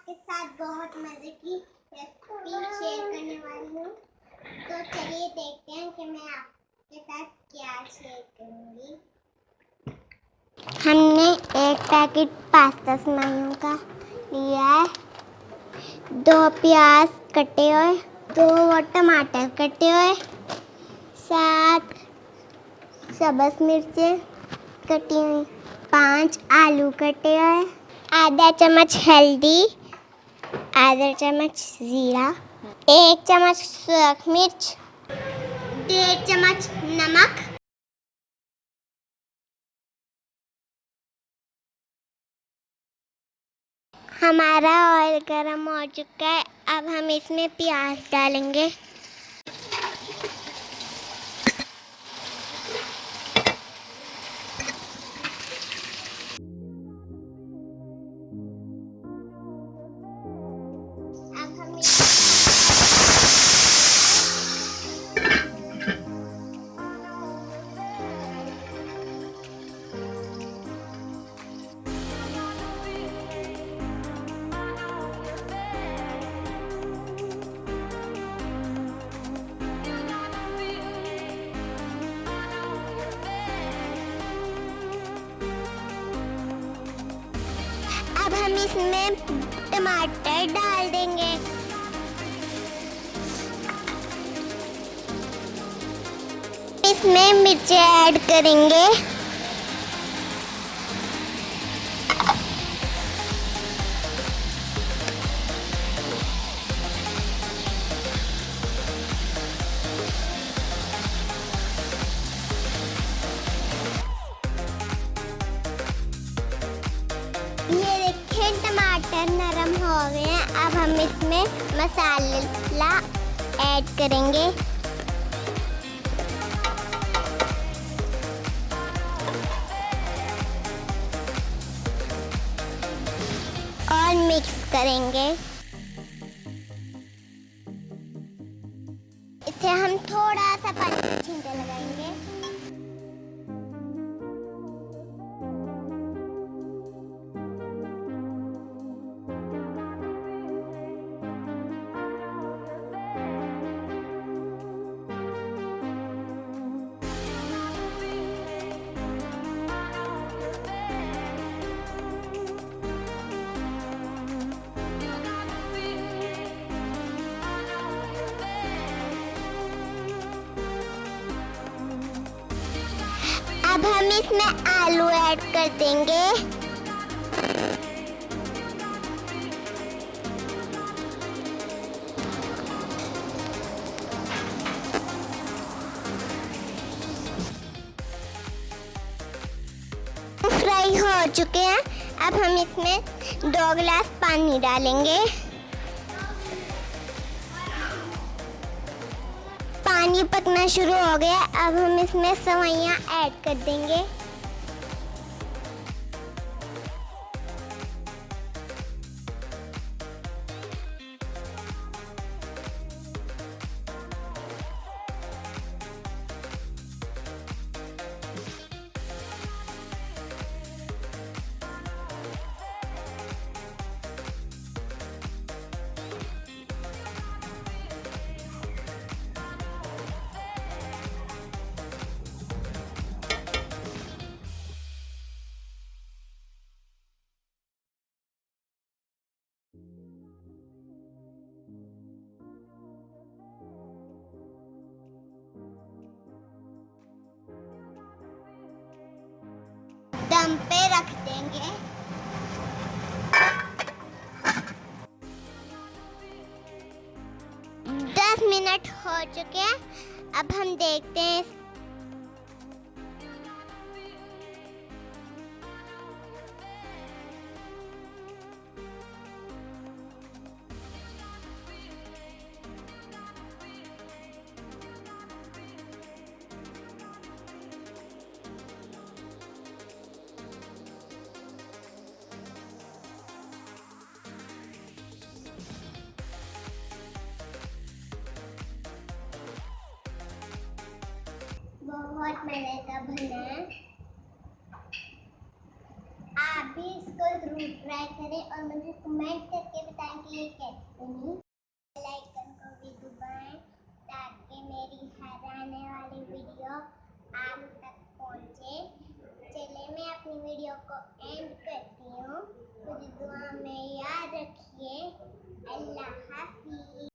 आपके साथ बहुत मजे की रेसिपी शेयर करने वाली हूँ। तो चलिए देखते हैं कि मैं आपके साथ क्या शेयर करूँगी। हमने एक पैकेट पास्ता सेवैयों का लिया है, 2 प्याज कटे हुए, 2 टमाटर कटे हुए, 7 सब्ज़ मिर्चें कटी हुई, 5 आलू कटे हुए, आधा चम्मच हल्दी, आधा चम्मच जीरा, 1 चम्मच सूखी मिर्च, 1.5 चम्मच नमक। हमारा ऑयल गर्म हो चुका है। अब हम इसमें प्याज डालेंगे। अब हम इसमें टमाटर डाल देंगे। इसमें मिर्ची ऐड करेंगे। ये देखिए टमाटर नरम हो गए हैं। अब हम इसमें मसाला ऐड करेंगे और मिक्स करेंगे। इसे हम थोड़ा सा पानी का छींटा लगाएंगे। अब हम इसमें आलू ऐड कर देंगे। फ्राई हो चुके हैं। अब हम इसमें 2 गिलास पानी डालेंगे। पानी पकना शुरू हो गया। अब हम इसमें सेवैयां ऐड कर देंगे। दम पे रख देंगे। दस मिनट हो चुके हैं। अब हम देखते हैं। बहुत मजे का बना है। आप भी इसको जरूर ट्राई करें और मुझे कमेंट करके बताएं। नहीं कहती, बेल आइकन को भी दबाएं ताकि मेरी हर आने वाली वीडियो आप तक पहुंचे। चलिए मैं अपनी वीडियो को एंड करती हूँ। मुझे दुआ में याद रखिए। अल्लाह हाफिज़।